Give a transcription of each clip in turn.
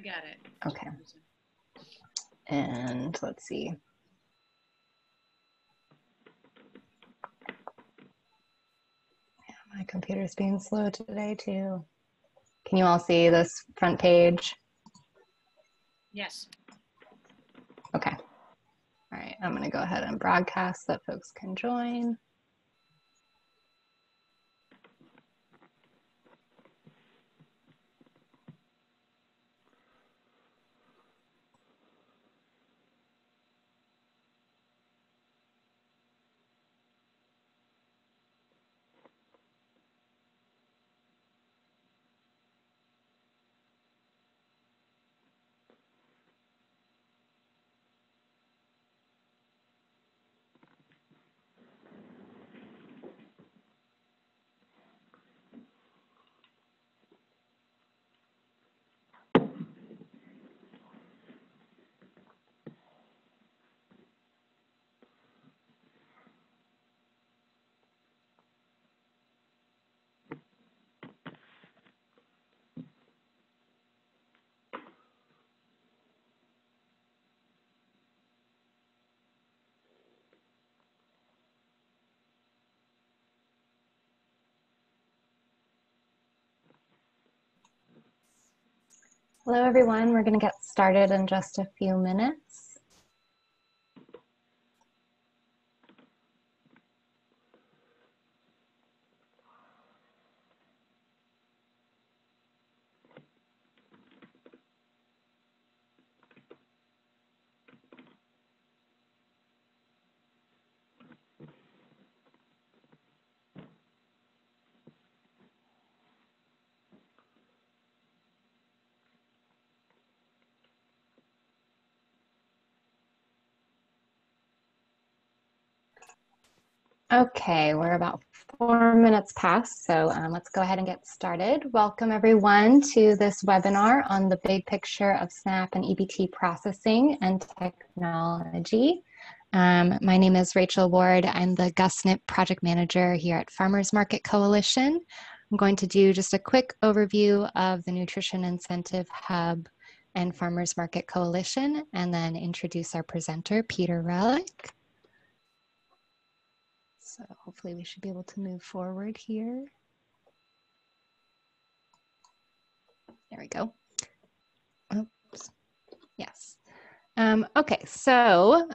I got it. Okay. And let's see. Yeah, my computer's being slow today too. Can you all see this front page? Yes. Okay. All right, I'm gonna go ahead and broadcast so that folks can join. Hello, everyone. We're going to get started in just a few minutes. Okay, we're about 4 minutes past, so let's go ahead and get started. Welcome everyone to this webinar on the big picture of SNAP and EBT processing and technology. My name is Rachel Ward. I'm the GusNIP project manager here at Farmers Market Coalition. I'm going to do just a quick overview of the Nutrition Incentive Hub and Farmers Market Coalition, and then introduce our presenter, Peter Relic. So hopefully we should be able to move forward here. There we go. Oops. Yes. Okay, so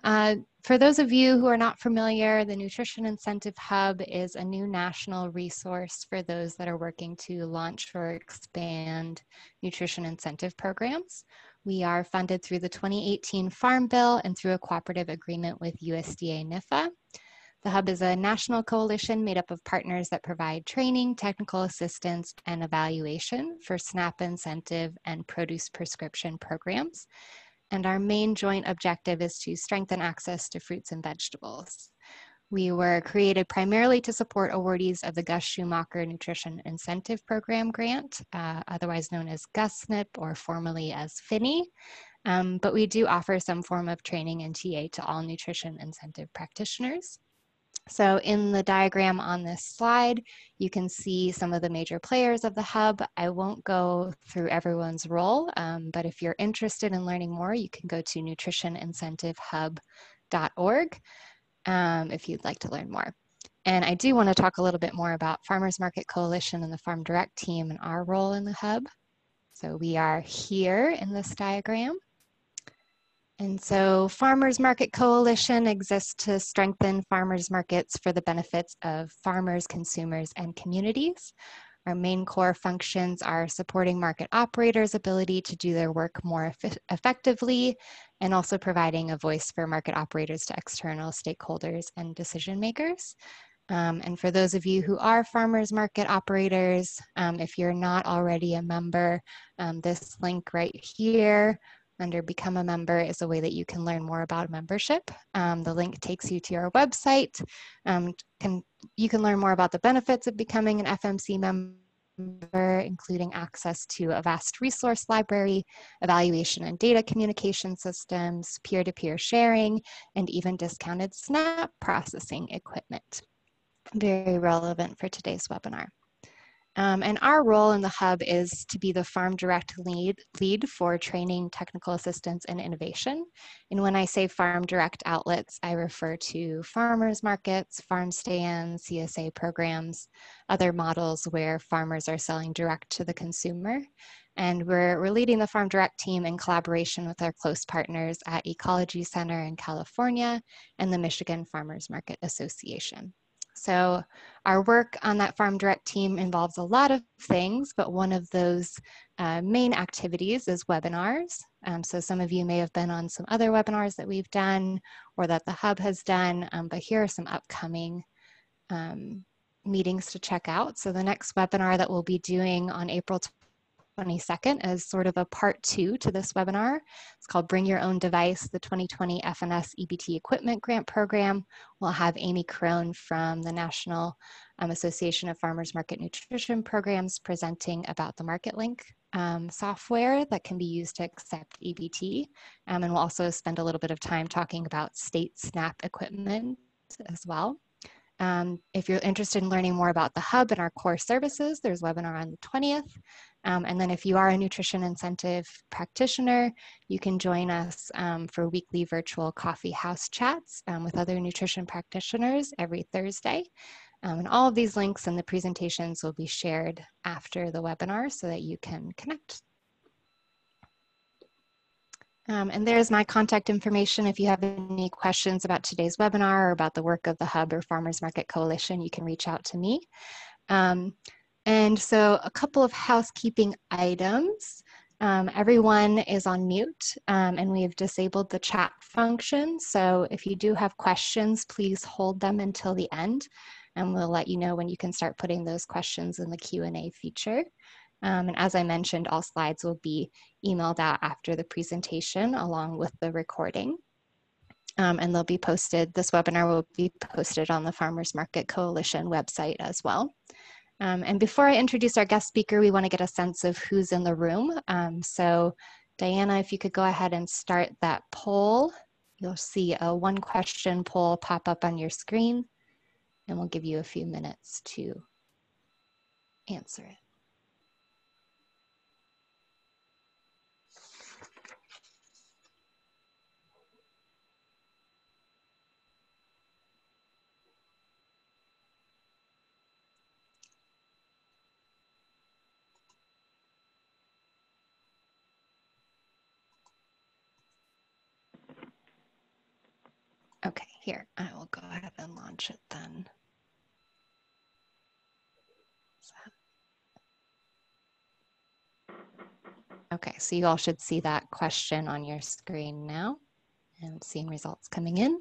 for those of you who are not familiar, the Nutrition Incentive Hub is a new national resource for those that are working to launch or expand nutrition incentive programs. We are funded through the 2018 Farm Bill and through a cooperative agreement with USDA NIFA. The Hub is a national coalition made up of partners that provide training, technical assistance, and evaluation for SNAP incentive and produce prescription programs. And our main joint objective is to strengthen access to fruits and vegetables. We were created primarily to support awardees of the Gus Schumacher Nutrition Incentive Program grant, otherwise known as GusNIP or formerly as FINI. But we do offer some form of training and TA to all nutrition incentive practitioners. So in the diagram on this slide, you can see some of the major players of the Hub. I won't go through everyone's role, but if you're interested in learning more, you can go to nutritionincentivehub.org if you'd like to learn more. And I do want to talk a little bit more about Farmers Market Coalition and the Farm Direct team and our role in the Hub. So we are here in this diagram. And so Farmers Market Coalition exists to strengthen farmers markets for the benefits of farmers, consumers, and communities. Our main core functions are supporting market operators' ability to do their work more effectively, and also providing a voice for market operators to external stakeholders and decision makers. And for those of you who are farmers market operators, if you're not already a member, this link right here under Become a Member is a way that you can learn more about membership. The link takes you to our website. You can learn more about the benefits of becoming an FMC member, including access to a vast resource library, evaluation and data communication systems, peer-to-peer sharing, and even discounted SNAP processing equipment. Very relevant for today's webinar. And our role in the hub is to be the Farm Direct lead for training, technical assistance, and innovation. And when I say Farm Direct outlets, I refer to farmers markets, farm stands, CSA programs, other models where farmers are selling direct to the consumer. And we're leading the Farm Direct team in collaboration with our close partners at Ecology Center in California and the Michigan Farmers Market Association. So our work on that Farm Direct team involves a lot of things, but one of those main activities is webinars. So some of you may have been on some other webinars that we've done or that the Hub has done, but here are some upcoming meetings to check out. So the next webinar that we'll be doing on April 22nd is sort of a part 2 to this webinar. It's called Bring Your Own Device, the 2020 FNS EBT Equipment Grant Program. We'll have Amy Crone from the National Association of Farmers Market Nutrition Programs presenting about the MarketLink software that can be used to accept EBT. And we'll also spend a little bit of time talking about state SNAP equipment as well. If you're interested in learning more about the Hub and our core services, there's a webinar on the 20th. And then if you are a nutrition incentive practitioner, you can join us for weekly virtual coffee house chats with other nutrition practitioners every Thursday. And all of these links and the presentations will be shared after the webinar so that you can connect. And there's my contact information. If you have any questions about today's webinar or about the work of the Hub or Farmers Market Coalition, you can reach out to me. And so a couple of housekeeping items. Everyone is on mute and we have disabled the chat function. So if you do have questions, please hold them until the end and we'll let you know when you can start putting those questions in the Q&A feature. And as I mentioned, all slides will be emailed out after the presentation along with the recording. And they'll be posted, this webinar will be posted on the Farmers Market Coalition website as well. And before I introduce our guest speaker, we want to get a sense of who's in the room. So Diana, if you could go ahead and start that poll. You'll see a 1-question poll pop up on your screen, and we'll give you a few minutes to answer it. Okay, here, I will go ahead and launch it then. Okay, so you all should see that question on your screen now and seeing results coming in.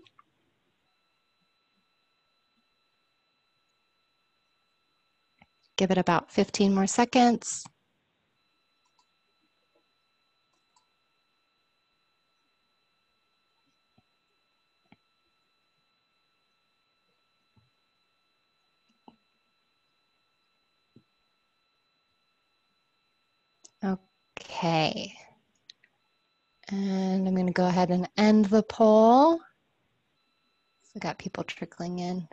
Give it about 15 more seconds. Okay, and I'm going to go ahead and end the poll. So I got people trickling in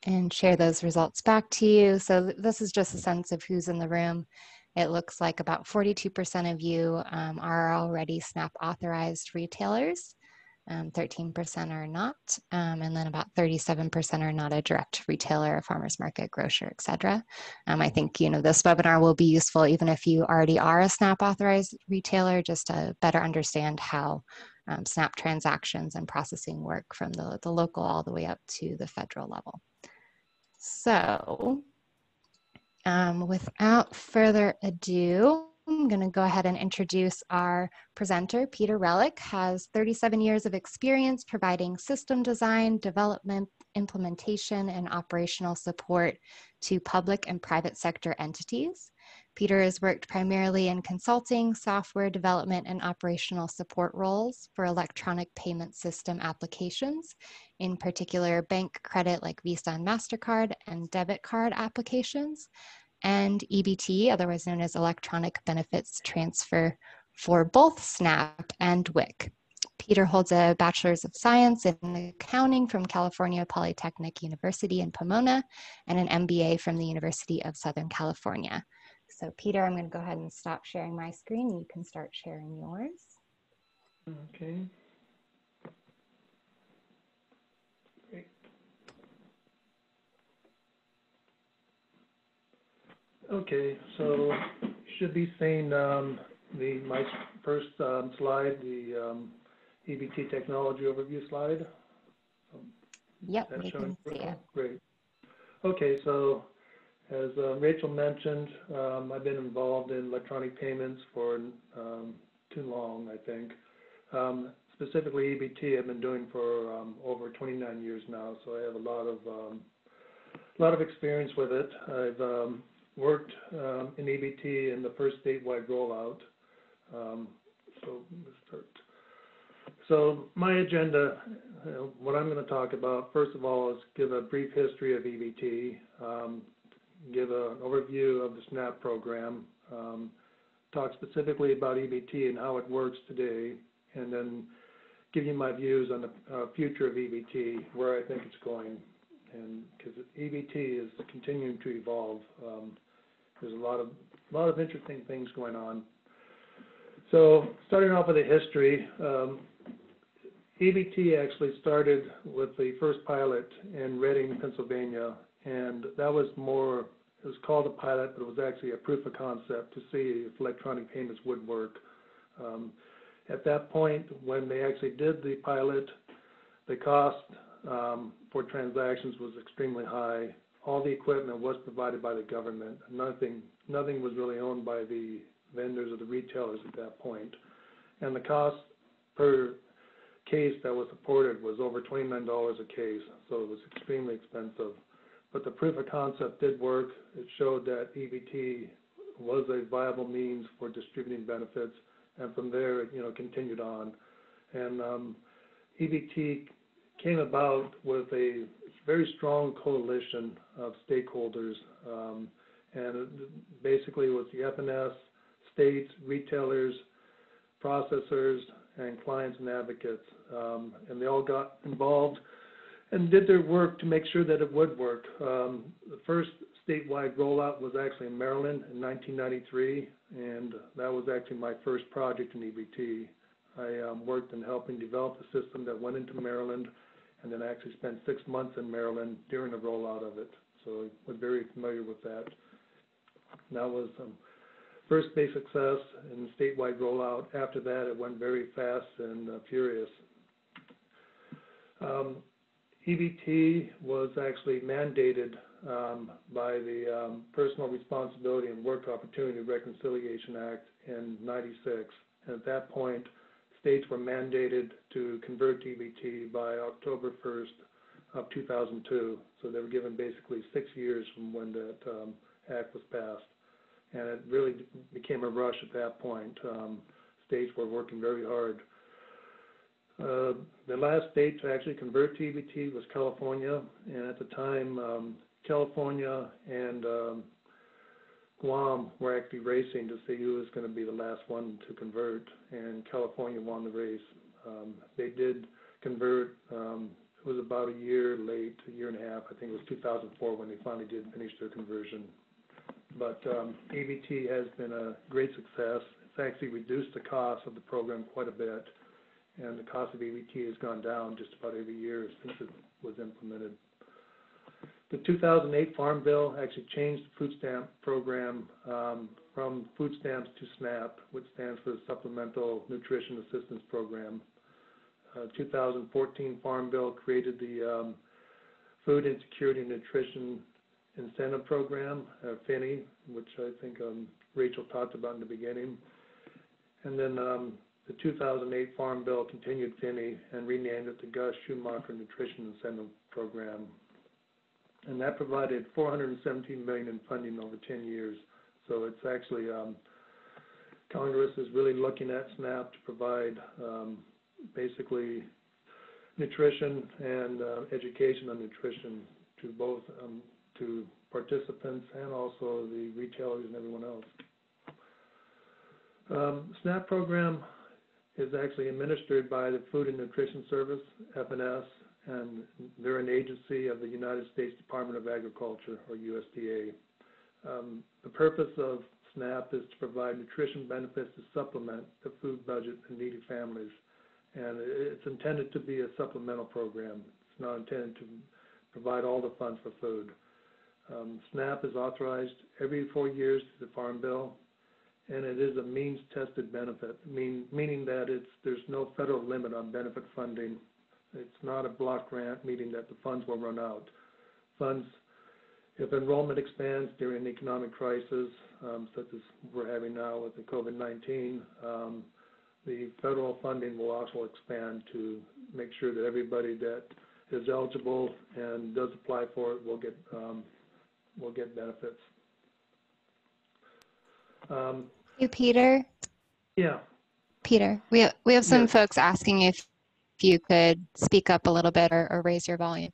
and share those results back to you. So this is just a sense of who's in the room. It looks like about 42% of you are already SNAP authorized retailers. 13% are not, and then about 37% are not a direct retailer, a farmer's market, grocer, etc. I think this webinar will be useful even if you already are a SNAP authorized retailer, just to better understand how SNAP transactions and processing work from the local all the way up to the federal level. So without further ado, I'm going to go ahead and introduce our presenter. Peter Relic has 37 years of experience providing system design, development, implementation, and operational support to public and private sector entities. Peter has worked primarily in consulting, software development, and operational support roles for electronic payment system applications, in particular bank credit like Visa and MasterCard and debit card applications, and EBT, otherwise known as Electronic Benefits Transfer, for both SNAP and WIC. Peter holds a Bachelor's of Science in Accounting from California Polytechnic University in Pomona and an MBA from the University of Southern California. So Peter, I'm going to go ahead and stop sharing my screen. You can start sharing yours. Okay. Great. Okay, so you should be seeing my first slide, the EBT technology overview slide. Yep, we can see it. Great. Okay, so as Rachel mentioned, I've been involved in electronic payments for too long, I think. Specifically EBT I've been doing for over 29 years now, so I have a lot of experience with it. I've worked in EBT in the first statewide rollout. So let's start. So my agenda, what I'm going to talk about, first of all, is give a brief history of EBT, give an overview of the SNAP program, talk specifically about EBT and how it works today, and then give you my views on the future of EBT, where I think it's going, and because EBT is continuing to evolve. There's a lot of interesting things going on. So starting off with the history, EBT actually started with the first pilot in Reading, Pennsylvania, and that was more, it was called a pilot, but it was actually a proof of concept to see if electronic payments would work. At that point, when they actually did the pilot, the cost for transactions was extremely high. All the equipment was provided by the government. Nothing was really owned by the vendors or the retailers at that point. And the cost per case that was supported was over $29 a case, so it was extremely expensive. But the proof of concept did work. It showed that EBT was a viable means for distributing benefits, and from there it continued on. And EBT came about with a very strong coalition of stakeholders, and basically it was the FNS, states, retailers, processors, and clients and advocates, and they all got involved and did their work to make sure that it would work. The first statewide rollout was actually in Maryland in 1993, and that was actually my first project in EBT. I worked in helping develop the system that went into Maryland, and then actually spent 6 months in Maryland during the rollout of it, so I was very familiar with that. That was first big success in the statewide rollout. After that, it went very fast and furious. EBT was actually mandated by the Personal Responsibility and Work Opportunity Reconciliation Act in '96. And at that point, states were mandated to convert to EBT by October 1st of 2002. So they were given basically 6 years from when that act was passed. And it really became a rush at that point. States were working very hard. The last state to actually convert to EBT was California, and at the time, California and Guam were actually racing to see who was going to be the last one to convert, and California won the race. They did convert. It was about a year late, a year and a half. I think it was 2004 when they finally did finish their conversion. But EBT has been a great success. It's actually reduced the cost of the program quite a bit, and the cost of EBT has gone down just about every year since it was implemented. The 2008 Farm Bill actually changed the food stamp program from food stamps to SNAP, which stands for the Supplemental Nutrition Assistance Program. 2014 Farm Bill created the Food Insecurity and Nutrition Incentive Program, FINI, which I think Rachel talked about in the beginning. And then the 2008 Farm Bill continued FINI and renamed it the Gus Schumacher Nutrition Incentive Program. And that provided $417 million in funding over 10 years. So it's actually, Congress is really looking at SNAP to provide basically nutrition and education on nutrition to both to participants and also the retailers and everyone else. SNAP program is actually administered by the Food and Nutrition Service, FNS, and they're an agency of the United States Department of Agriculture, or USDA. The purpose of SNAP is to provide nutrition benefits to supplement the food budget of needy families. And it's intended to be a supplemental program. It's not intended to provide all the funds for food. SNAP is authorized every 4 years to the Farm Bill, and it is a means-tested benefit, meaning that there's no federal limit on benefit funding. It's not a block grant, meaning that the funds will run out. Funds, if enrollment expands during an economic crisis, such as we're having now with the COVID-19, the federal funding will also expand to make sure that everybody that is eligible and does apply for it will get benefits. You, Peter? Yeah. Peter, we have some Yes. folks asking if you could speak up a little bit or raise your volume.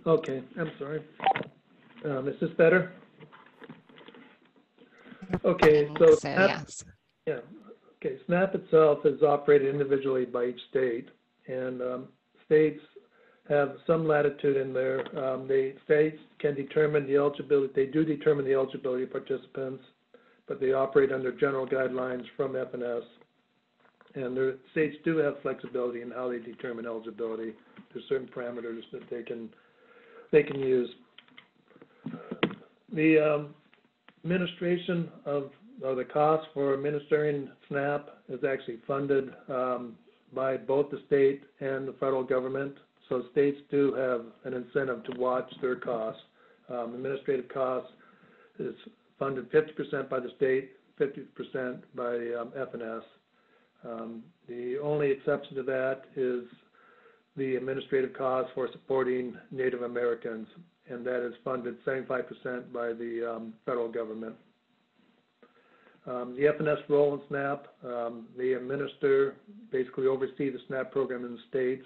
Okay, I'm sorry. Is this better? Okay, so SNAP, yes. yeah. Okay, SNAP itself is operated individually by each state, and states have some latitude in there. States can determine the eligibility. They do determine the eligibility of participants, but they operate under general guidelines from FNS. And their states do have flexibility in how they determine eligibility. There's certain parameters that they can use. The administration of the cost for administering SNAP is actually funded by both the state and the federal government. So states do have an incentive to watch their costs. Administrative costs is funded 50% by the state, 50% by FNS. The only exception to that is the administrative costs for supporting Native Americans, and that is funded 75% by the federal government. The FNS role in SNAP, they administer, basically oversee the SNAP program in the states.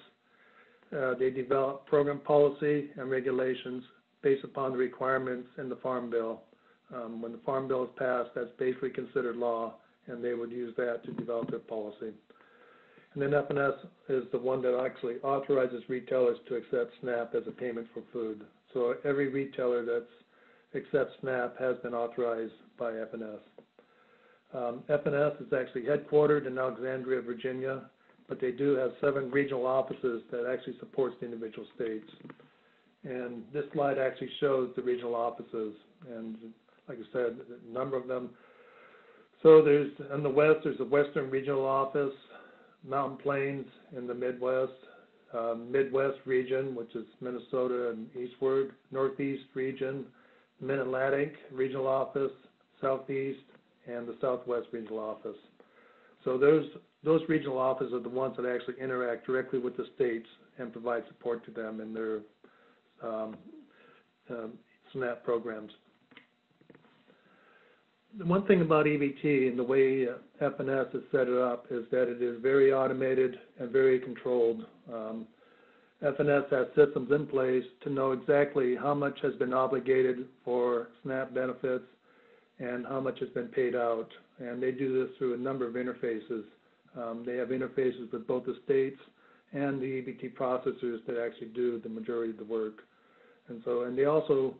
They develop program policy and regulations based upon the requirements in the Farm Bill. When the Farm Bill is passed, that's basically considered law, and they would use that to develop their policy. And then FNS is the one that actually authorizes retailers to accept SNAP as a payment for food. So every retailer that accepts SNAP has been authorized by FNS. FNS is actually headquartered in Alexandria, Virginia, but they do have 7 regional offices that actually supports the individual states. And this slide actually shows the regional offices, and like I said, a number of them. So there's, in the west, there's a Western Regional Office, Mountain Plains in the Midwest, Midwest region, which is Minnesota and eastward, Northeast region, Mid-Atlantic Regional Office, Southeast, and the Southwest Regional Office. So those regional offices are the ones that actually interact directly with the states and provide support to them in their SNAP programs. The one thing about EBT and the way FNS has set it up is that it is very automated and very controlled. FNS has systems in place to know exactly how much has been obligated for SNAP benefits and how much has been paid out. And they do this through a number of interfaces. They have interfaces with both the states and the EBT processors that actually do the majority of the work. And they also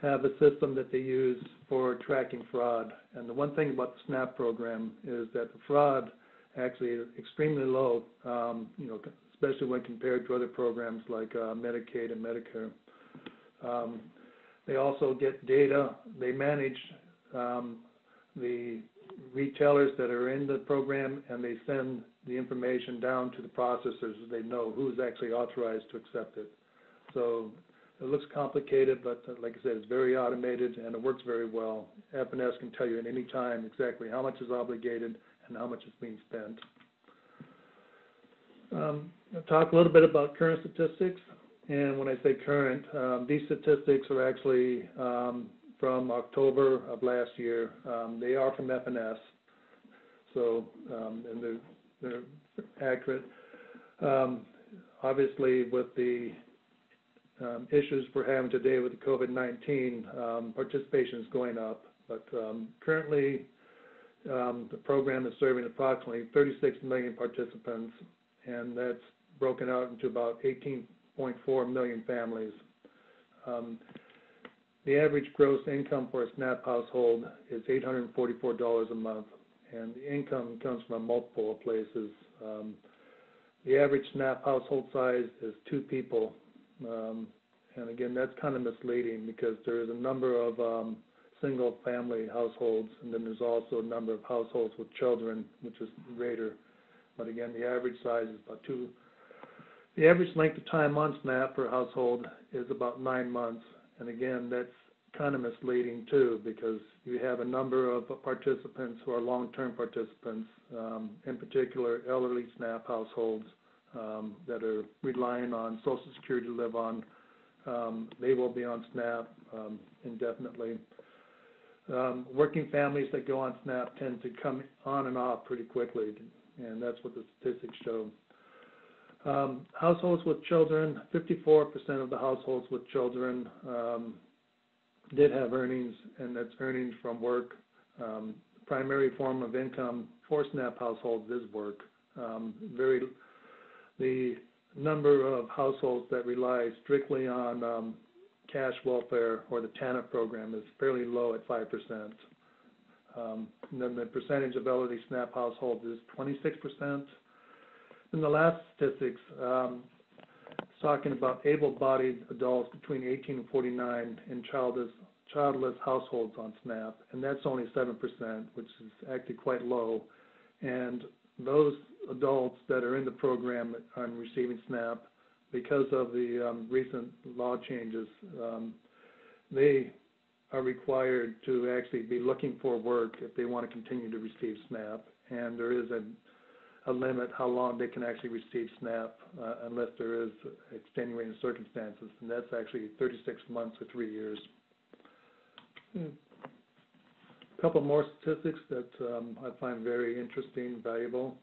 have a system that they use for tracking fraud. And the one thing about the SNAP program is that the fraud actually is extremely low, especially when compared to other programs like Medicaid and Medicare. They also get data. They manage the retailers that are in the program, and they send the information down to the processors so they know who's actually authorized to accept it. So it looks complicated, but like I said, it's very automated and it works very well. FNS can tell you at any time exactly how much is obligated and how much is being spent. I'll talk a little bit about current statistics. And when I say current, these statistics are actually from October of last year. They are from FNS, so and they're accurate. Obviously, with the issues we're having today with the COVID-19, participation is going up. But currently, The program is serving approximately 36 million participants, and that's broken out into about 18.4 million families. The average gross income for a SNAP household is $844 a month, and the income comes from multiple places. The average SNAP household size is 2 people, and again, that's kind of misleading because there is a number of single-family households, and then there's also a number of households with children, which is greater. But again, the average size is about 2. The average length of time on SNAP per household is about 9 months, and again, that's kind of misleading too because you have a number of participants who are long-term participants, in particular elderly SNAP households that are relying on Social Security to live on. They will be on SNAP indefinitely. Working families that go on SNAP tend to come on and off pretty quickly, and that's what the statistics show. Households with children, 54% of the households with children did have earnings, and that's earnings from work. Primary form of income for SNAP households is work. The number of households that rely strictly on cash welfare or the TANF program is fairly low at 5%. And then the percentage of elderly SNAP households is 26%. And the last statistics, talking about able-bodied adults between 18 and 49 and childless households on SNAP, and that's only 7%, which is actually quite low. And those adults that are in the program and receiving SNAP, because of the recent law changes, they are required to actually be looking for work if they want to continue to receive SNAP, and there is a limit how long they can actually receive SNAP unless there is extenuating circumstances, and that's actually 36 months or 3 years. A couple more statistics that I find very interesting, valuable.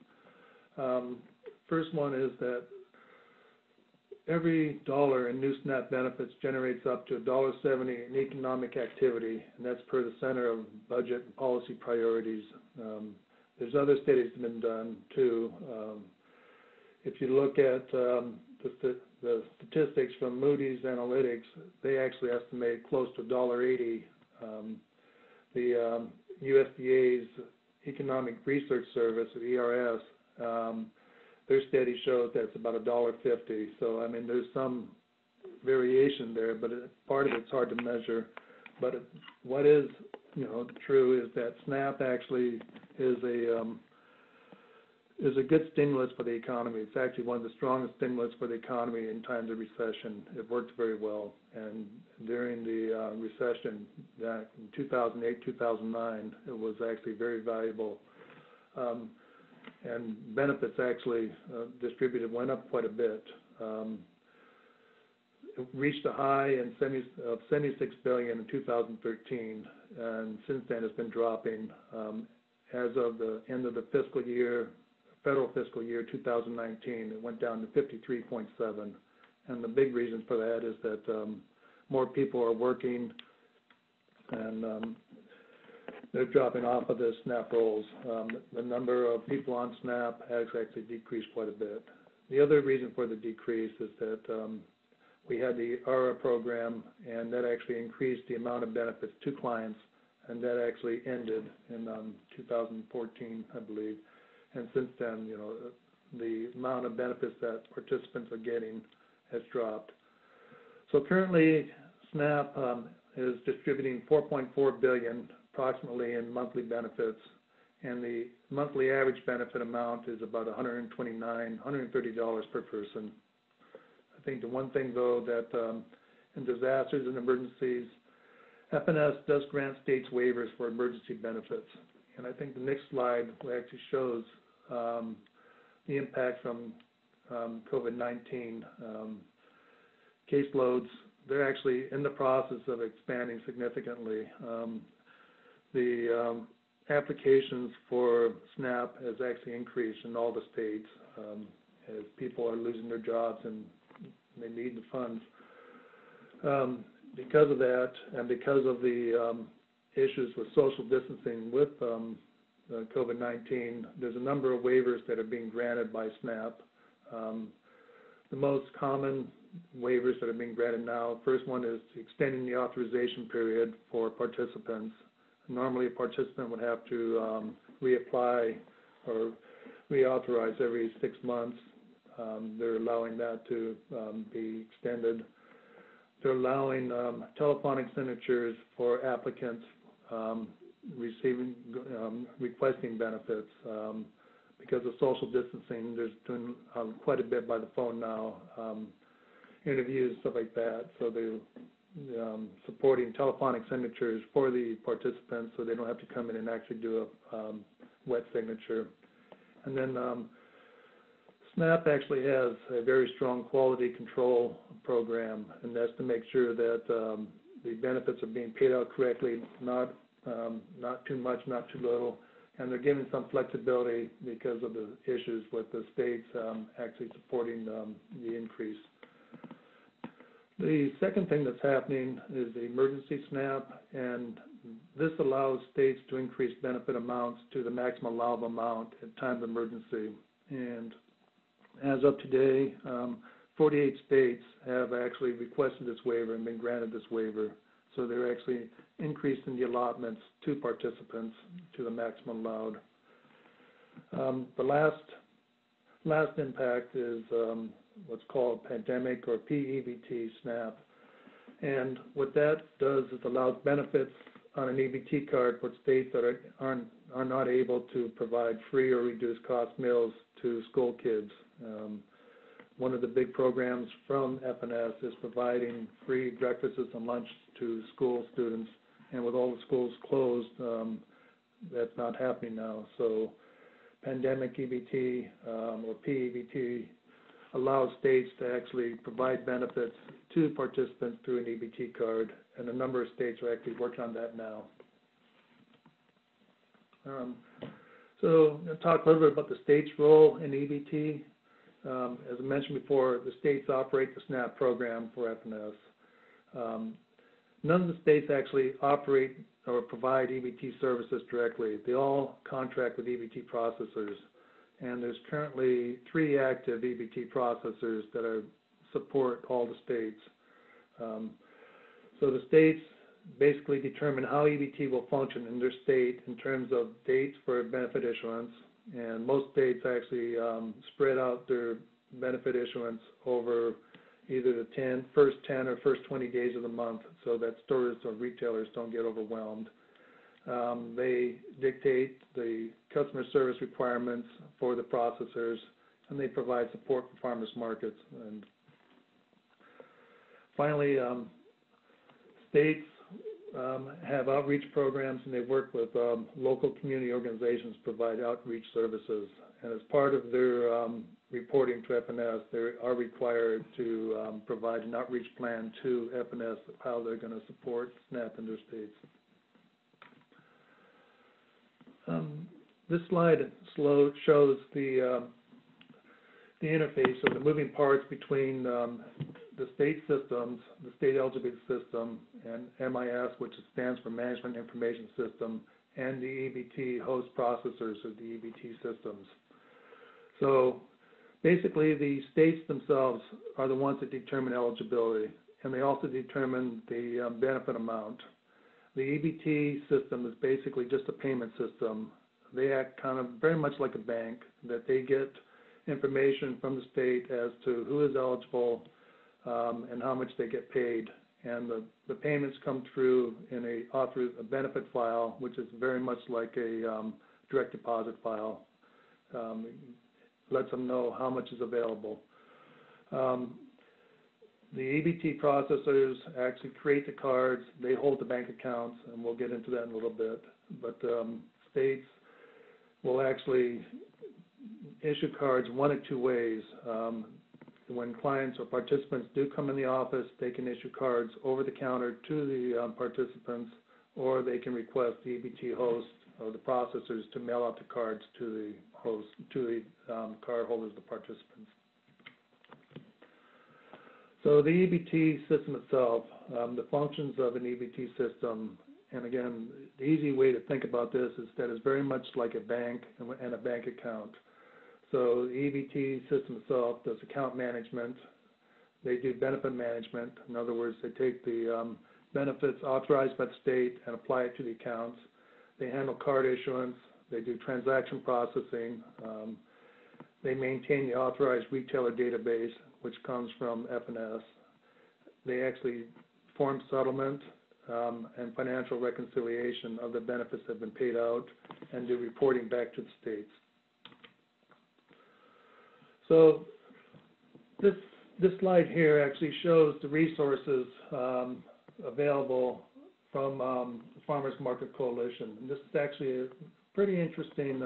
First one is that every dollar in new SNAP benefits generates up to $1.70 in economic activity, and that's per the Center of Budget and Policy Priorities. There's other studies that have been done too. If you look at the statistics from Moody's Analytics, they actually estimate close to $1.80. The USDA's Economic Research Service, or ERS, their study shows that it's about $1.50. So I mean, there's some variation there, but part of it's hard to measure. But what is true is that SNAP actually is a good stimulus for the economy. It's actually one of the strongest stimulus for the economy in times of recession. It worked very well, and during the recession back in 2008, 2009, it was actually very valuable. And benefits actually distributed went up quite a bit. It reached a high of $76 billion in 2013, and since then it's been dropping. As of the end of the fiscal year, federal fiscal year 2019, it went down to 53.7, and the big reason for that is that more people are working, and they're dropping off of the SNAP rolls. The number of people on SNAP has actually decreased quite a bit. The other reason for the decrease is that we had the ARA program, and that actually increased the amount of benefits to clients, and that actually ended in 2014, I believe. And since then, the amount of benefits that participants are getting has dropped. So currently, SNAP is distributing $4.4 billion approximately in monthly benefits, and the monthly average benefit amount is about $130 per person. I think the one thing, though, that in disasters and emergencies, FNS does grant states waivers for emergency benefits. And I think the next slide actually shows the impact from COVID-19 caseloads. They're actually in the process of expanding significantly. The applications for SNAP has actually increased in all the states as people are losing their jobs and they need the funds. Because of that, and because of the issues with social distancing with COVID-19, there's a number of waivers that are being granted by SNAP. The most common waivers that are being granted now, first one is extending the authorization period for participants. Normally, a participant would have to reapply or reauthorize every 6 months. They're allowing that to be extended. They're allowing telephonic signatures for applicants requesting benefits. Because of social distancing, there's doing quite a bit by the phone now, interviews, stuff like that. So they're supporting telephonic signatures for the participants so they don't have to come in and actually do a wet signature. And then SNAP actually has a very strong quality control program, and that's to make sure that the benefits are being paid out correctly, not too much, not too little. And they're giving some flexibility because of the issues with the states actually supporting the increase. The second thing that's happening is the emergency SNAP, and this allows states to increase benefit amounts to the maximum allowable amount at time of emergency. And as of today, 48 states have actually requested this waiver and been granted this waiver. So they're actually increasing the allotments to participants to the maximum allowed. The last impact is what's called pandemic or PEBT SNAP. And what that does is allows benefits on an EBT card for states that are not able to provide free or reduced cost meals to school kids. One of the big programs from FNS is providing free breakfasts and lunch to school students, and with all the schools closed, that's not happening now. So pandemic EBT or PEBT allows states to actually provide benefits to participants through an EBT card, and a number of states are actually working on that now. So I'm going to talk a little bit about the state's role in EBT. As I mentioned before, the states operate the SNAP program for FNS. None of the states actually operate or provide EBT services directly. They all contract with EBT processors, and there's currently 3 active EBT processors that support all the states. So the states basically determine how EBT will function in their state in terms of dates for benefit issuance, and most states actually spread out their benefit issuance over either the first 10 or first 20 days of the month so that stores or retailers don't get overwhelmed. They dictate the customer service requirements for the processors, and they provide support for farmers markets. And finally, states have outreach programs, and they work with local community organizations to provide outreach services. And as part of their reporting to FNS, they are required to provide an outreach plan to FNS of how they're going to support SNAP in their states. This slide shows the interface or the moving parts between the state systems, the state eligibility system, and MIS, which stands for Management Information System, and the EBT host processors of the EBT systems. So basically, the states themselves are the ones that determine eligibility, and they also determine the benefit amount. The EBT system is basically just a payment system. They act kind of very much like a bank, that they get information from the state as to who is eligible and how much they get paid. And the payments come through in a benefit file, which is very much like a direct deposit file. Lets them know how much is available. The EBT processors actually create the cards. They hold the bank accounts, and we'll get into that in a little bit. But states will actually issue cards one of 2 ways. When clients or participants do come in the office, they can issue cards over the counter to the participants, or they can request the EBT host or the processors to mail out the cards to the host, to the card holders, the participants. So the EBT system itself, the functions of an EBT system And again, the easy way to think about this is that it's very much like a bank and a bank account. So the EBT system itself does account management. They do benefit management. In other words, they take the benefits authorized by the state and apply it to the accounts. They handle card issuance. They do transaction processing. They maintain the authorized retailer database, which comes from F&S. They actually form settlement and financial reconciliation of the benefits that have been paid out and do reporting back to the states. So this slide here actually shows the resources available from the Farmers Market Coalition. And this is actually a pretty interesting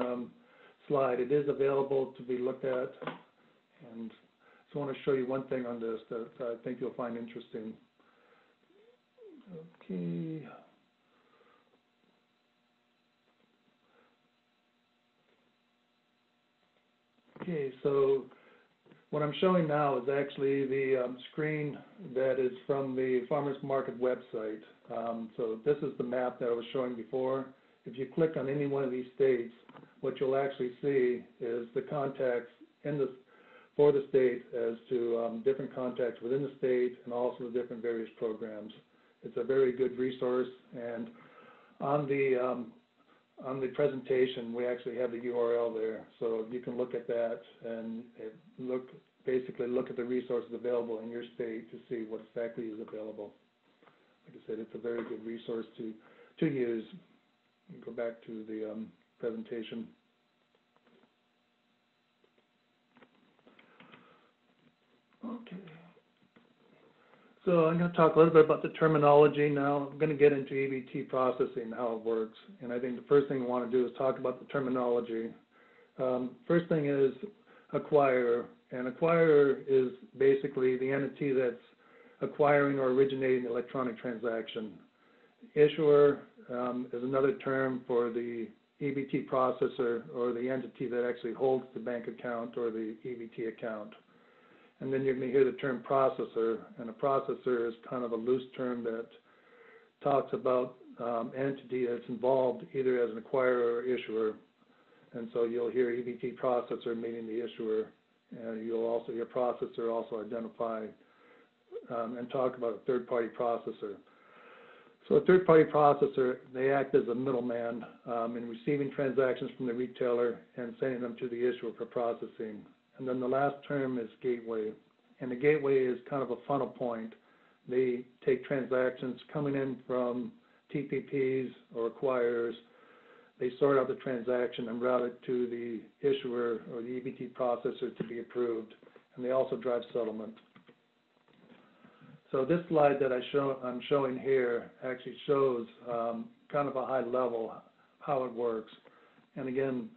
slide. It is available to be looked at, and I want to show you one thing on this that I think you'll find interesting. Okay. Okay, so what I'm showing now is actually the screen that is from the Farmers Market website. So this is the map that I was showing before. If you click on any one of these states, what you'll actually see is the contacts for the state as to different contacts within the state and also the different various programs. It's a very good resource, and on the presentation we actually have the URL there, so you can look at that and basically look at the resources available in your state to see what exactly is available. Like I said, it's a very good resource to use. Go back to the presentation. Okay. So I'm going to talk a little bit about the terminology now. I'm going to get into EBT processing, how it works. And I think the first thing we want to do is talk about the terminology. First thing is acquirer. And acquirer is basically the entity that's acquiring or originating the electronic transaction. Issuer is another term for the EBT processor or the entity that actually holds the bank account or the EBT account. And then you're going to hear the term processor, and a processor is kind of a loose term that talks about entity that's involved either as an acquirer or issuer. And so you'll hear EBT processor meaning the issuer, and you'll also hear processor also identify and talk about a third-party processor. So a third-party processor, they act as a middleman in receiving transactions from the retailer and sending them to the issuer for processing. And then the last term is gateway. And the gateway is kind of a funnel point. They take transactions coming in from TPPs or acquirers. They sort out the transaction and route it to the issuer or the EBT processor to be approved. And they also drive settlement. So this slide that I'm showing here actually shows kind of a high level how it works. And again,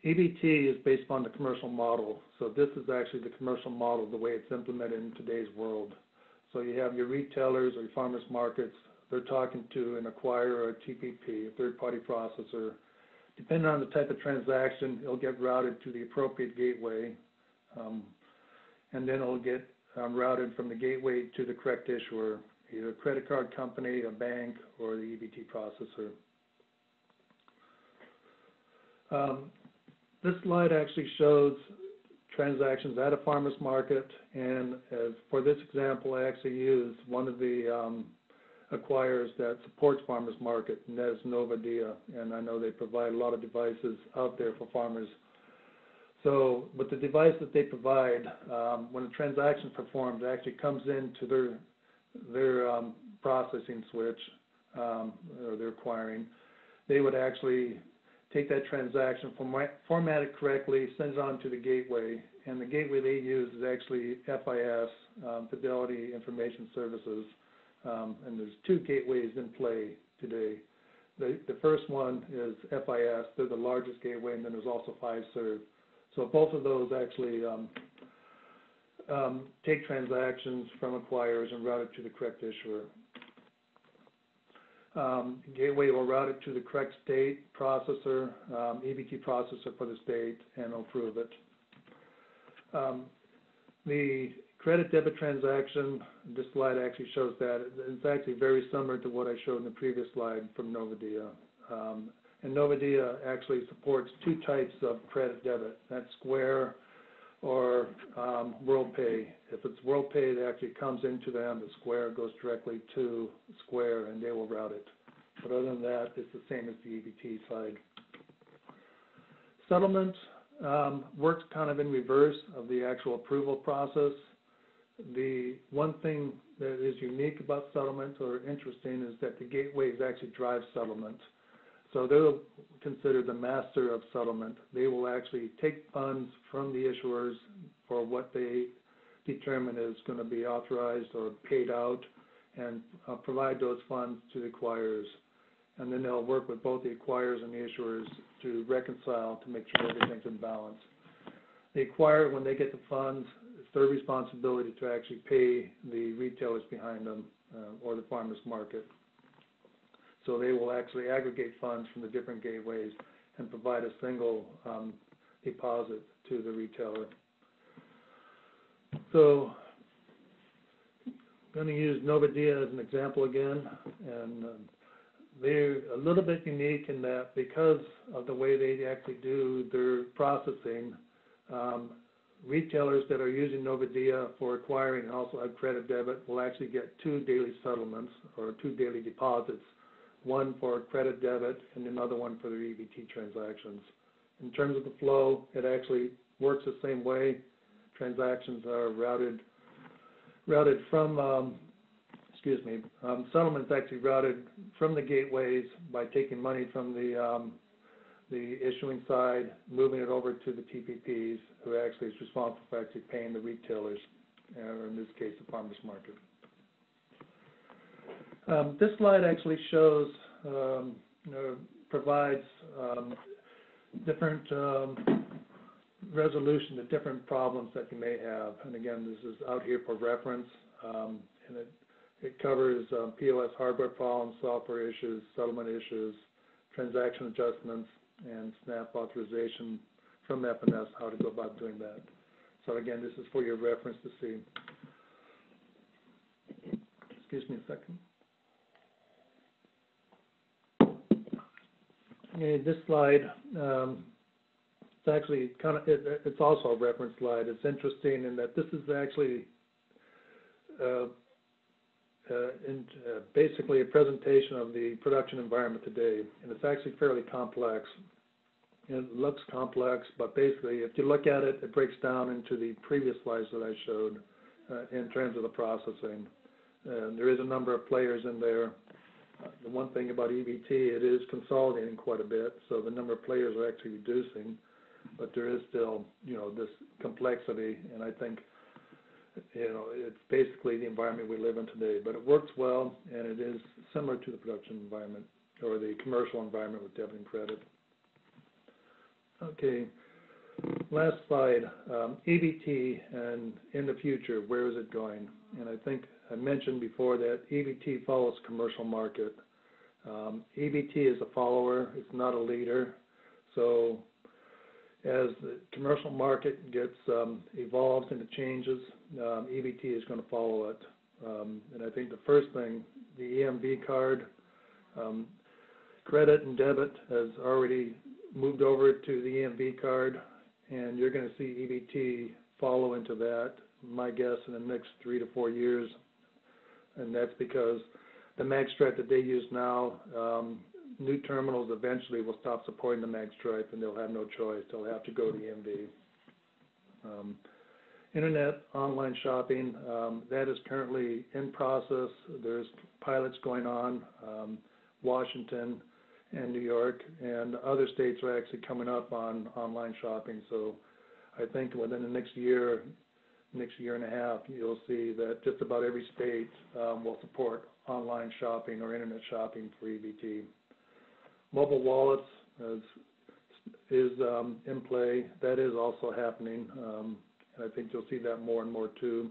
EBT is based on the commercial model. So this is actually the commercial model, the way it's implemented in today's world. So you have your retailers or your farmers markets. They're talking to an acquirer or a TPP, a third-party processor. Depending on the type of transaction, it'll get routed to the appropriate gateway. And then it'll get routed from the gateway to the correct issuer, either a credit card company, a bank, or the EBT processor. This slide actually shows transactions at a farmer's market, and for this example, I actually used one of the acquirers that supports farmers market, and that is Novadia, and I know they provide a lot of devices out there for farmers. So with the device that they provide, when a transaction is performed, it actually comes into their processing switch, or their acquiring. They would actually take that transaction, format it correctly, send it on to the gateway, and the gateway they use is actually FIS, Fidelity Information Services, and there's two gateways in play today. The first one is FIS, they're the largest gateway, and then there's also Fiserv. So both of those actually take transactions from acquirers and route it to the correct issuer. Gateway will route it to the correct state processor, EBT processor for the state, and approve it. The credit debit transaction, this slide actually shows that. It's actually very similar to what I showed in the previous slide from Novadia. And Novadia actually supports two types of credit debit. That's Square or WorldPay. If it's WorldPay, it actually comes into them. The Square goes directly to Square, and they will route it. But other than that, it's the same as the EBT side. Settlement works kind of in reverse of the actual approval process. The one thing that is unique about settlement or interesting is that the gateways actually drive settlement. So they're considered the master of settlement. They will actually take funds from the issuers for what they determine is going to be authorized or paid out and provide those funds to the acquirers. And then they'll work with both the acquirers and the issuers to reconcile to make sure everything's in balance. The acquirer, when they get the funds, it's their responsibility to actually pay the retailers behind them or the farmers market. So they will actually aggregate funds from the different gateways and provide a single deposit to the retailer. So I'm going to use Novadia as an example again. And they're a little bit unique in that because of the way they actually do their processing, retailers that are using Novadia for acquiring and also have credit debit will actually get two daily settlements or two daily deposits, one for credit debit and another one for their EBT transactions. In terms of the flow, it actually works the same way. Transactions are routed from, settlements actually routed from the gateways by taking money from the issuing side, moving it over to the TPPs, who actually is responsible for actually paying the retailers, or in this case, the farmers market. This slide actually shows, provides different resolution to different problems that you may have. And again, this is out here for reference, and it covers POS hardware problems, software issues, settlement issues, transaction adjustments, and SNAP authorization from F&S, how to go about doing that. So again, this is for your reference to see. Excuse me a second. Okay, this slide, it's actually kind of, it's also a reference slide. It's interesting in that this is actually basically a presentation of the production environment today, and it's actually fairly complex. It looks complex, but basically, if you look at it, it breaks down into the previous slides that I showed in terms of the processing. There is a number of players in there. The one thing about EBT, it is consolidating quite a bit, so the number of players are actually reducing, but there is still, this complexity, and I think, it's basically the environment we live in today, but it works well, and it is similar to the production environment or the commercial environment with debit and credit. Okay, last slide, EBT and in the future, where is it going? And I think I mentioned before that EBT follows commercial market. EBT is a follower, it's not a leader. So as the commercial market gets evolves and it changes, EBT is going to follow it. And I think the first thing, the EMV card, credit and debit has already moved over to the EMV card, and you're going to see EBT follow into that, my guess, in the next 3 to 4 years. And that's because the magstripe that they use now, new terminals eventually will stop supporting the magstripe, and they'll have no choice. They'll have to go to EMV. Internet online shopping, that is currently in process. There's pilots going on. Washington and New York and other states are actually coming up on online shopping. So I think within the next year and a half, you'll see that just about every state will support online shopping or internet shopping for EBT. Mobile wallets is in play. That is also happening, and I think you'll see that more and more too.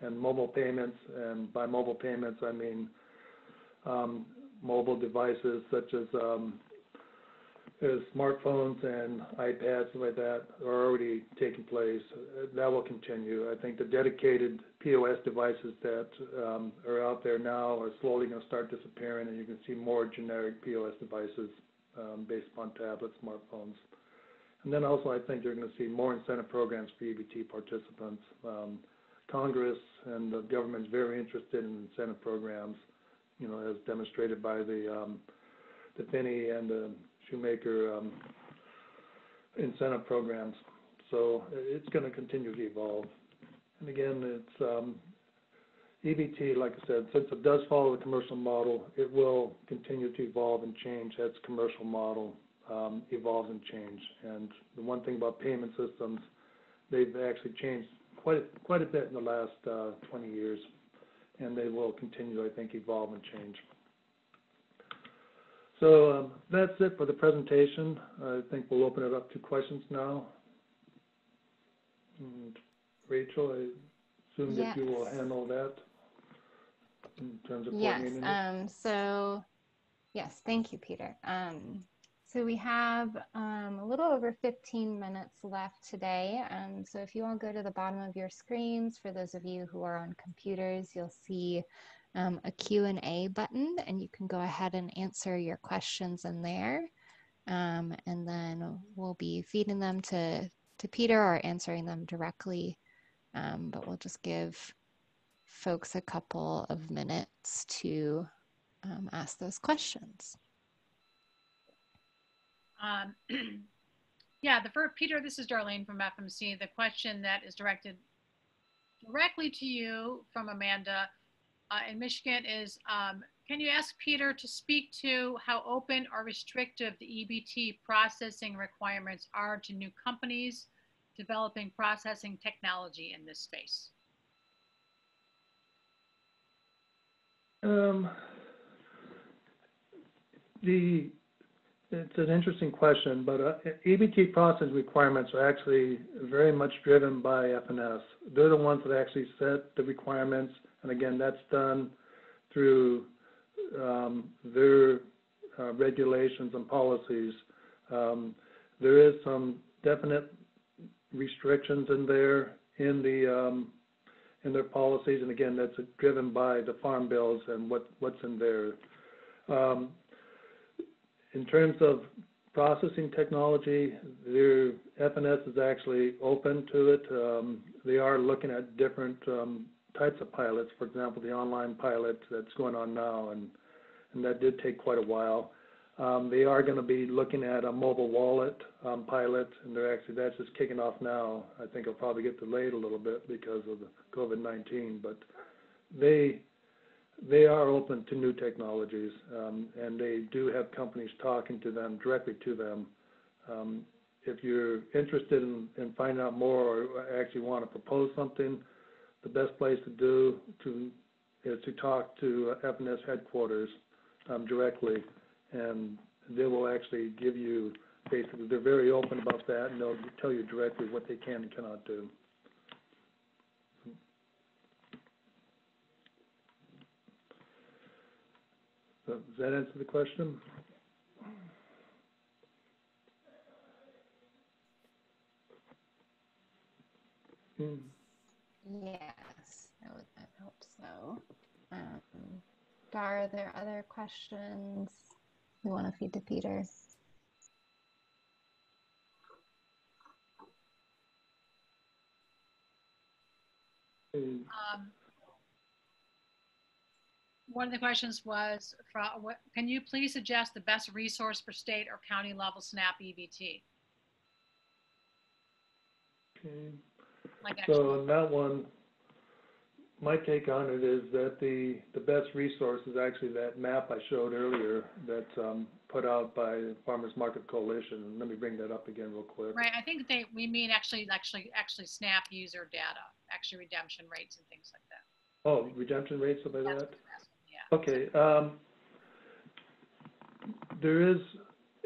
And mobile payments, and by mobile payments I mean mobile devices such as as smartphones and iPads like that are already taking place. That will continue. I think the dedicated POS devices that are out there now are slowly going to start disappearing, and you can see more generic POS devices based upon tablets, smartphones. And then also I think you're going to see more incentive programs for EBT participants. Congress and the government is very interested in incentive programs, you know, as demonstrated by the Finney and the Shoemaker incentive programs. So it's going to continue to evolve. And again, it's EBT, like I said, since it does follow the commercial model, it will continue to evolve and change as the commercial model evolves and change. And the one thing about payment systems, they've actually changed quite a bit in the last 20 years, and they will continue, I think, evolve and change. So that's it for the presentation. I think we'll open it up to questions now. And Rachel, I assume that you will handle that in terms of coordinating it. So yes, thank you, Peter. So we have a little over 15 minutes left today. So if you all go to the bottom of your screens, for those of you who are on computers, you'll see a Q&A button, and you can go ahead and answer your questions in there. And then we'll be feeding them to Peter or answering them directly. But we'll just give folks a couple of minutes to ask those questions. Peter, this is Darlene from FMC. The question that is directed directly to you from Amanda in Michigan is, can you ask Peter to speak to how open or restrictive the EBT processing requirements are to new companies developing processing technology in this space? It's an interesting question, but EBT processing requirements are actually very much driven by FNS. They're the ones that actually set the requirements, and again, that's done through their regulations and policies. There is some definite restrictions in there in their policies, and again, that's driven by the farm bills and what's in there. In terms of processing technology, their FNS is actually open to it. They are looking at different types of pilots. For example, the online pilot that's going on now, and that did take quite a while. They are going to be looking at a mobile wallet pilot, and that's just kicking off now. I think it'll probably get delayed a little bit because of the COVID-19, but they are open to new technologies, and they do have companies talking to them, directly to them. If you're interested in finding out more or actually want to propose something, the best place to do is to talk to FNS headquarters directly, and they will actually give you, basically, they're very open about that, and they'll tell you directly what they can and cannot do. So does that answer the question? Yes, I hope so. Dar, are there other questions you want to feed to Peter? One of the questions was, can you please suggest the best resource for state or county level SNAP EBT? Okay. Like so on that one, my take on it is that the best resource is actually that map I showed earlier that's put out by the Farmers Market Coalition. Let me bring that up again real quick. Right, I think we mean actually SNAP user data, actually redemption rates and things like that. Oh, redemption rates, something like that? Yeah. Okay. There is,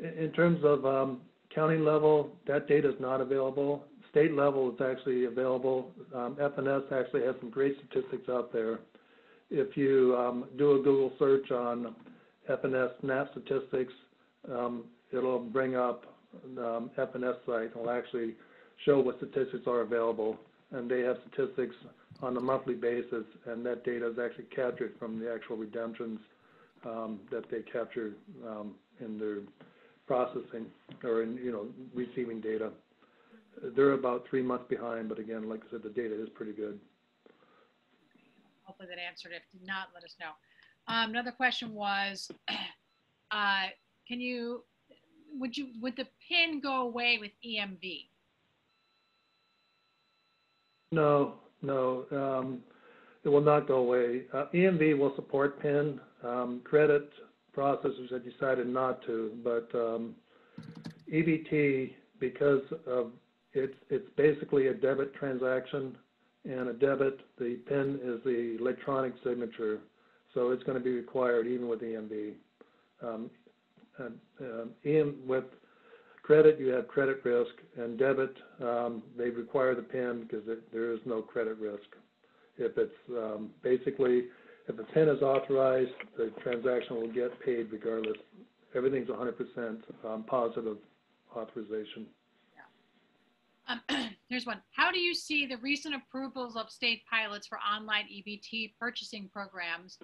in terms of county level, that data is not available. State level is actually available. FNS actually has some great statistics out there. If you do a Google search on FNS SNAP statistics, it'll bring up the FNS site and will actually show what statistics are available. And they have statistics on a monthly basis, and that data is actually captured from the actual redemptions that they capture in their processing or in, receiving data. They're about 3 months behind, but again, like I said, the data is pretty good. Hopefully that answered it. If did not, let us know. Another question was, would the PIN go away with EMV? No, it will not go away. EMV will support PIN. Credit processors have decided not to, but EBT, because of it's basically a debit transaction, and a debit, the PIN is the electronic signature, so it's going to be required even with EMV. With credit, you have credit risk, and debit, they require the PIN because there is no credit risk. If it's basically, if the PIN is authorized, the transaction will get paid regardless. Everything's 100% positive authorization. Yeah. Here's one. How do you see the recent approvals of state pilots for online EBT purchasing programs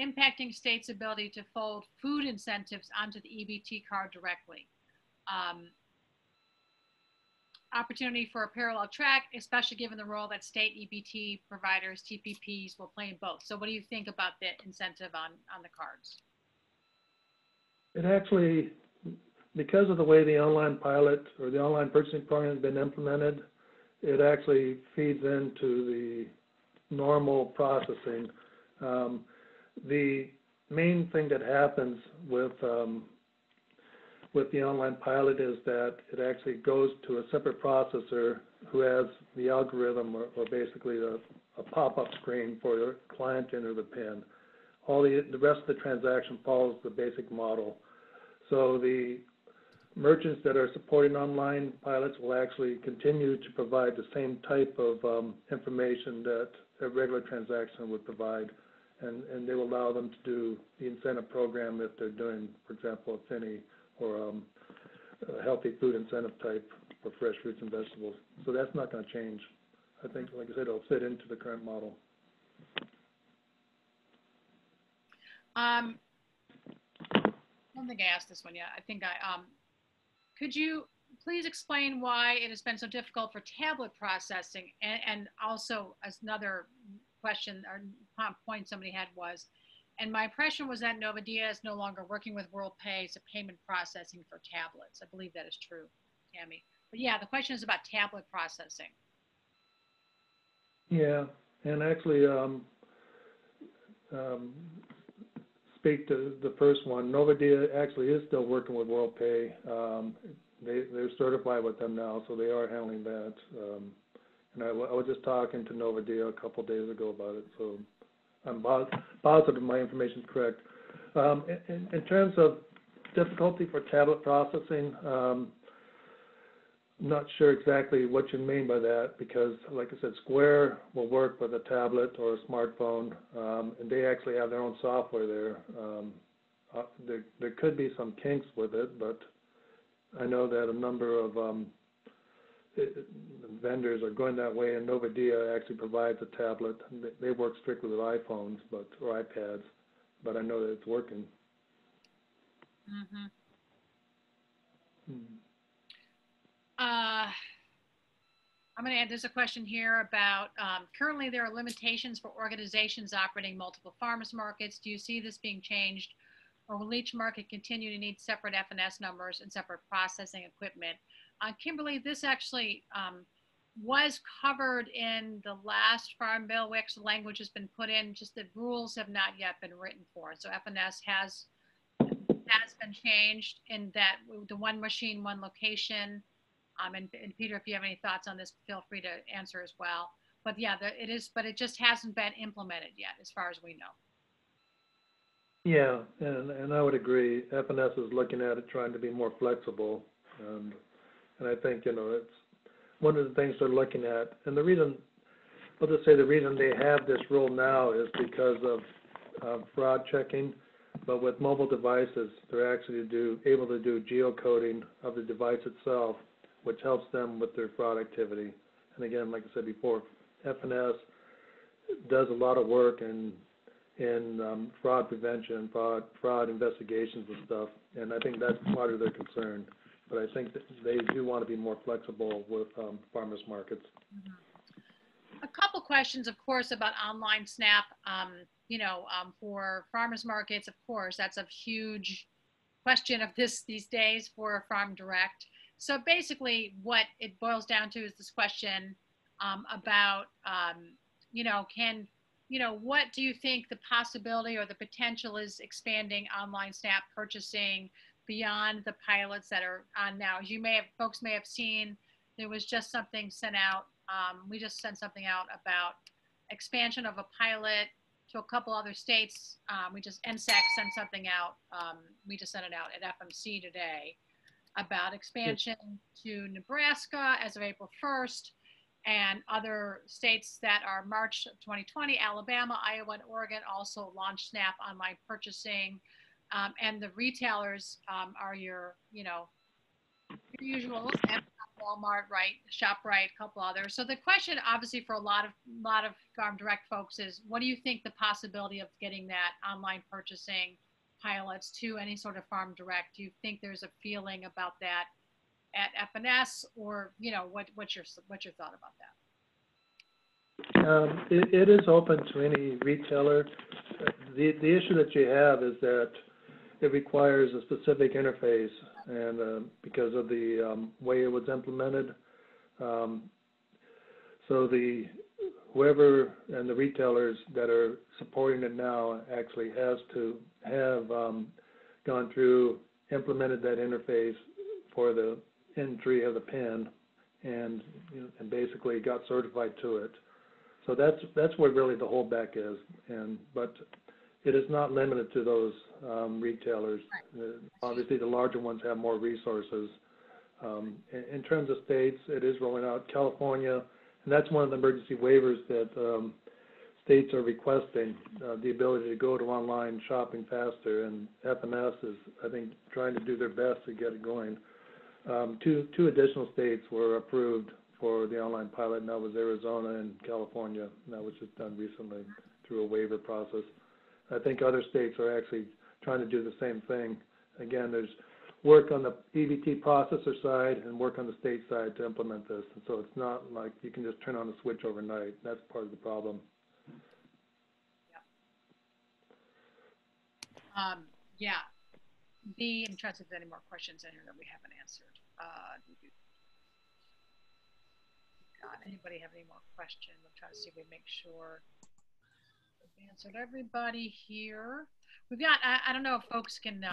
impacting states' ability to fold food incentives onto the EBT card directly? Opportunity for a parallel track, especially given the role that state EBT providers, TPPs, will play in both. So what do you think about the incentive on the cards? It actually, because of the way the online pilot or the online purchasing program has been implemented, it actually feeds into the normal processing. The main thing that happens with the online pilot is that it actually goes to a separate processor who has the algorithm or basically a pop-up screen for the client to enter the PIN. All the rest of the transaction follows the basic model. So the merchants that are supporting online pilots will actually continue to provide the same type of information that a regular transaction would provide, and they will allow them to do the incentive program if they're doing, for example, a FINI or a healthy food incentive type for fresh fruits and vegetables. So that's not going to change. I think, like I said, it'll fit into the current model. I don't think I asked this one yet. I think could you please explain why it has been so difficult for tablet processing? And also another question or point somebody had was, and my impression was that Novadia is no longer working with WorldPay as a payment processing for tablets. I believe that is true, Tammy. But yeah, the question is about tablet processing. Yeah, and actually, speak to the first one. Novadia actually is still working with WorldPay. They're certified with them now, so they are handling that. And I was just talking to Novadia a couple days ago about it, so I'm positive my information is correct. In terms of difficulty for tablet processing, I'm not sure exactly what you mean by that because, like I said, Square will work with a tablet or a smartphone, and they actually have their own software there. There could be some kinks with it, but I know that a number of vendors are going that way, and Novadia actually provides a tablet. They work strictly with iPhones or iPads, but I know that it's working. Mm-hmm. I'm going to add, there's a question here about currently there are limitations for organizations operating multiple farmers markets. Do you see this being changed, or will each market continue to need separate FNS numbers and separate processing equipment? Kimberly, this actually was covered in the last Farm Bill. Actually, language has been put in, just the rules have not yet been written for it. So FNS has been changed in that the one machine, one location. And Peter, if you have any thoughts on this, feel free to answer as well. But yeah, it is, but it just hasn't been implemented yet, as far as we know. Yeah, and I would agree. FNS is looking at it, trying to be more flexible, and I think it's one of the things they're looking at. And the reason, I'll just say the reason they have this rule now is because of fraud checking. But with mobile devices, they're actually able to do geocoding of the device itself, which helps them with their fraud activity. And again, like I said before, FNS does a lot of work in fraud prevention, fraud investigations and stuff, and I think that's part of their concern. But I think that they do want to be more flexible with farmers markets. A couple questions, of course, about online SNAP. For farmers markets, of course, that's a huge question of these days for Farm Direct. So basically, what it boils down to is this question about, what do you think the possibility or the potential is expanding online SNAP purchasing beyond the pilots that are on now? As folks may have seen, there was just something sent out. We just sent something out about expansion of a pilot to a couple other states. NSEC sent something out. We just sent it out at FMC today about expansion to Nebraska as of April 1st and other states that are March of 2020, Alabama, Iowa, and Oregon also launched SNAP online purchasing. And the retailers are your usual Walmart, right, ShopRite, a couple others. So the question, obviously, for a lot of Farm Direct folks is, what do you think the possibility of getting that online purchasing pilots to any sort of Farm Direct? Do you think there's a feeling about that at FNS, or what's your thought about that? It is open to any retailer. The issue that you have is that it requires a specific interface, and because of the way it was implemented, so whoever and the retailers that are supporting it now actually has to have gone through, implemented that interface for the entry of the PIN, and basically got certified to it. So that's where really the holdback is, but it is not limited to those retailers. Obviously, the larger ones have more resources. In terms of states, it is rolling out. California, and that's one of the emergency waivers that states are requesting, the ability to go to online shopping faster, and FNS is, I think, trying to do their best to get it going. Two additional states were approved for the online pilot, and that was Arizona and California, and that was just done recently through a waiver process. I think other states are actually trying to do the same thing. Again, there's work on the EBT processor side and work on the state side to implement this. And so it's not like you can just turn on the switch overnight. That's part of the problem. Yeah. I'm trying to see if there's any more questions in here that we haven't answered. Anybody have any more questions? I'm trying to see if we make sure we've answered everybody here. We've got, I don't know if folks can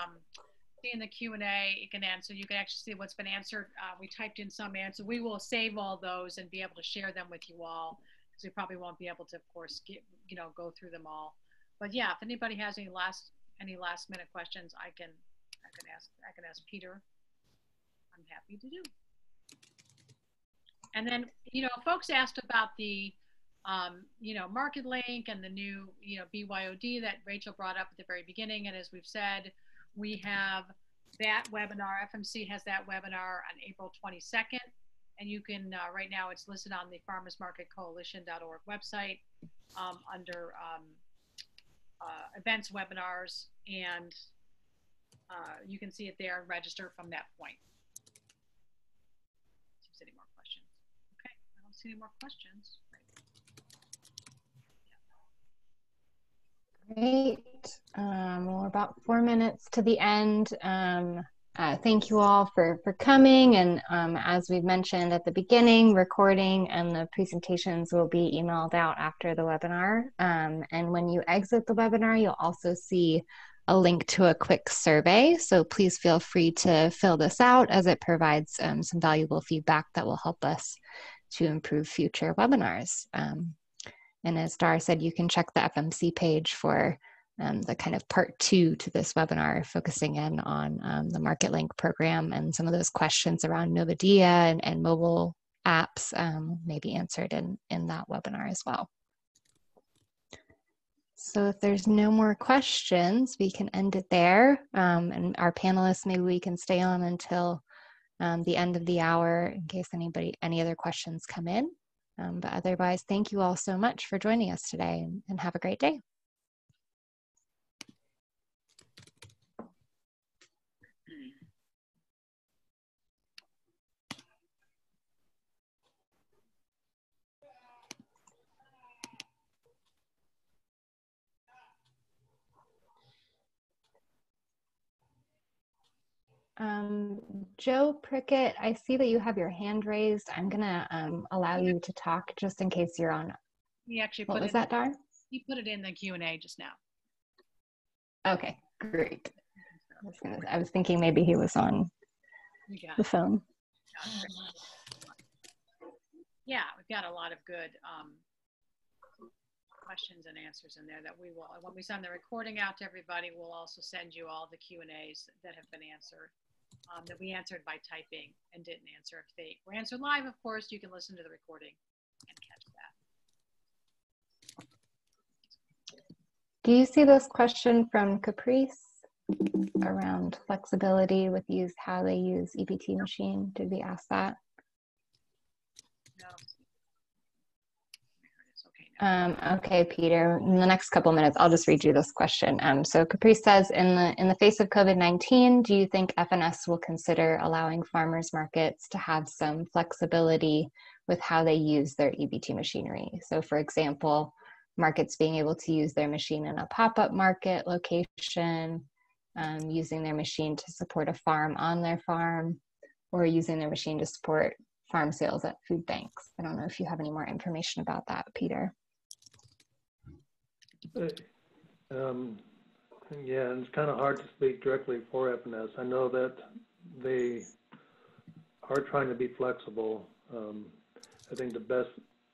see in the Q&A, you can answer. You can actually see what's been answered. We typed in some answers. We will save all those and be able to share them with you all, because we probably won't be able to, of course, go through them all. But yeah, if anybody has any last minute questions, I can ask Peter. I'm happy to do. And then, folks asked about the, Market Link and the new, BYOD that Rachel brought up at the very beginning. And as we've said, we have that webinar. FMC has that webinar on April 22nd. And you can, right now it's listed on the farmersmarketcoalition.org website under events, webinars, and you can see it there and register from that point. See any more questions? Okay, I don't see any more questions. Great. We're about 4 minutes to the end. Thank you all for coming. And as we've mentioned at the beginning, recording and the presentations will be emailed out after the webinar. And when you exit the webinar, you'll also see a link to a quick survey. So please feel free to fill this out, as it provides some valuable feedback that will help us to improve future webinars. And as Dar said, you can check the FMC page for the kind of part 2 to this webinar, focusing in on the Market Link program, and some of those questions around Novadia and mobile apps may be answered in that webinar as well. So if there's no more questions, we can end it there. And our panelists, maybe we can stay on until the end of the hour in case any other questions come in. But otherwise, thank you all so much for joining us today, and have a great day. Joe Prickett, I see that you have your hand raised. I'm gonna allow you to talk just in case you're on. He actually What put was it, that, Dar? he put it in the Q&A just now. Okay, great. I was thinking maybe he was on the phone. Yeah, we've got a lot of good questions and answers in there that we will, when we send the recording out to everybody, we'll also send you all the Q&As that have been answered, that we answered by typing and didn't answer. If they were answered live, of course, you can listen to the recording and catch that. Do you see this question from Caprice around flexibility with how they use EBT machine? Did we ask that? No. Okay, Peter, in the next couple minutes, I'll just read you this question. So Caprice says, in the face of COVID-19, do you think FNS will consider allowing farmers markets to have some flexibility with how they use their EBT machinery? So for example, markets being able to use their machine in a pop-up market location, using their machine to support a farm on their farm, or using their machine to support farm sales at food banks. I don't know if you have any more information about that, Peter. Yeah, and it's kind of hard to speak directly for FNS. I know that they are trying to be flexible. I think the best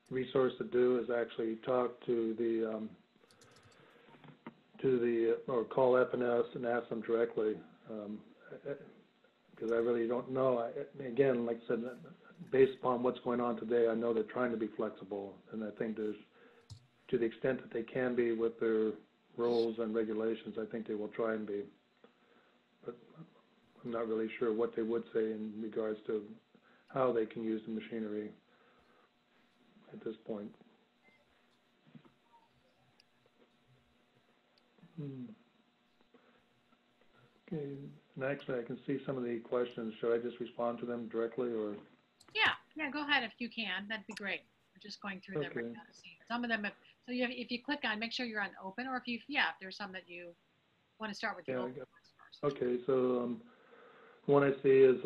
resource to do is actually talk to or call FNS and ask them directly, because I really don't know. Again, like I said, based upon what's going on today, I know they're trying to be flexible, and I think there's, to the extent that they can be with their rules and regulations, I think they will try and be. But I'm not really sure what they would say in regards to how they can use the machinery at this point. Okay, and actually I can see some of the questions. Should I just respond to them directly, or? Yeah, go ahead if you can. That'd be great. We're just going through them right now to see. Some of them have, so if you click on, make sure you're on open, or if there's some that you want to start with the open ones first. Okay, so one I see is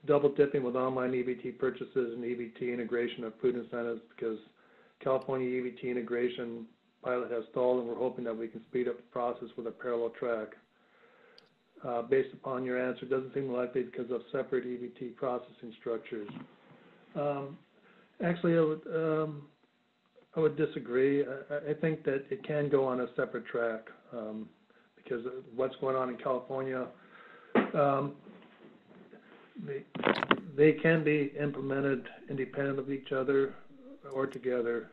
double dipping with online EBT purchases and EBT integration of food incentives, because California EBT integration pilot has stalled, and we're hoping that we can speed up the process with a parallel track. Based upon your answer, it doesn't seem likely because of separate EBT processing structures. Actually, I would disagree. I think that it can go on a separate track, because of what's going on in California. They can be implemented independent of each other or together.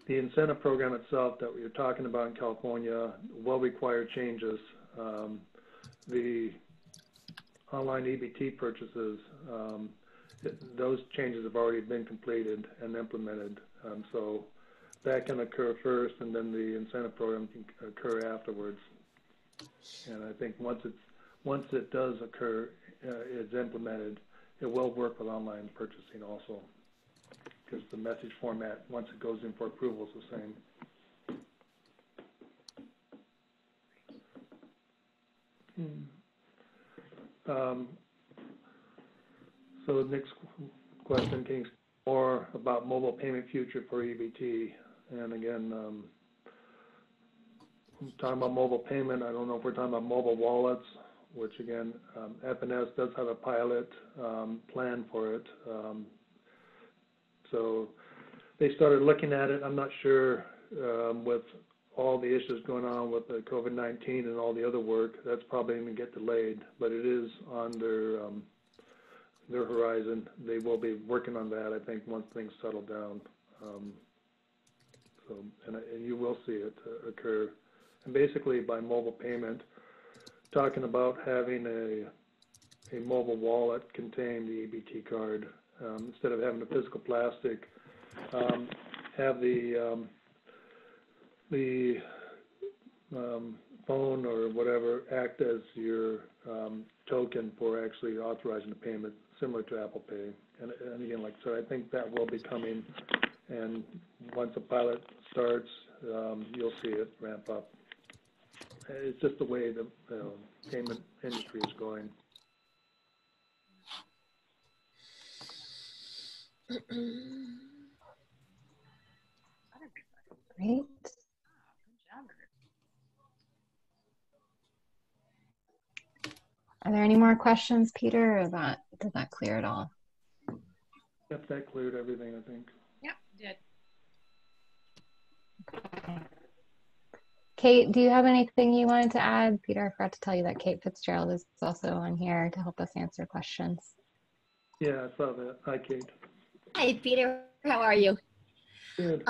The incentive program itself that we are talking about in California will require changes. The online EBT purchases, those changes have already been completed and implemented. So that can occur first, and then the incentive program can occur afterwards. And I think once it does occur, it's implemented, it will work with online purchasing also, because the message format, once it goes in for approval, is the same. So the next question came more about mobile payment future for EBT. And again, talking about mobile payment, I don't know if we're talking about mobile wallets, which again, FNS does have a pilot plan for it. So they started looking at it. I'm not sure with all the issues going on with the COVID-19 and all the other work, that's probably going to get delayed, but it is on their horizon. They will be working on that, I think, once things settle down. So, and you will see it occur. And basically by mobile payment, talking about having a mobile wallet contain the EBT card, instead of having the physical plastic, have the phone or whatever act as your token for actually authorizing the payment, similar to Apple Pay. And again, like so, I think that will be coming. And once the pilot starts, you'll see it ramp up. It's just the way the payment industry is going. Great. Are there any more questions, Peter, or did that clear it all? Yep, that cleared everything, I think. Yep, did. Okay. Kate, do you have anything you wanted to add? Peter, I forgot to tell you that Kate Fitzgerald is also on here to help us answer questions. Yeah, I saw that. Hi, Kate. Hi, Peter. How are you? Good.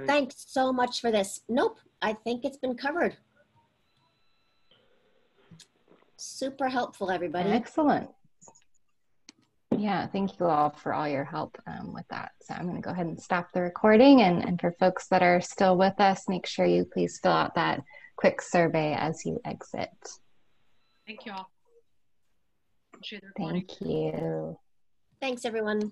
Thanks so much for this. Nope, I think it's been covered. Super helpful, everybody. Excellent. Yeah, thank you all for all your help with that. So I'm going to go ahead and stop the recording. And for folks that are still with us, make sure you please fill out that quick survey as you exit. Thank you all. Appreciate the recording. Thank you. Thanks, everyone.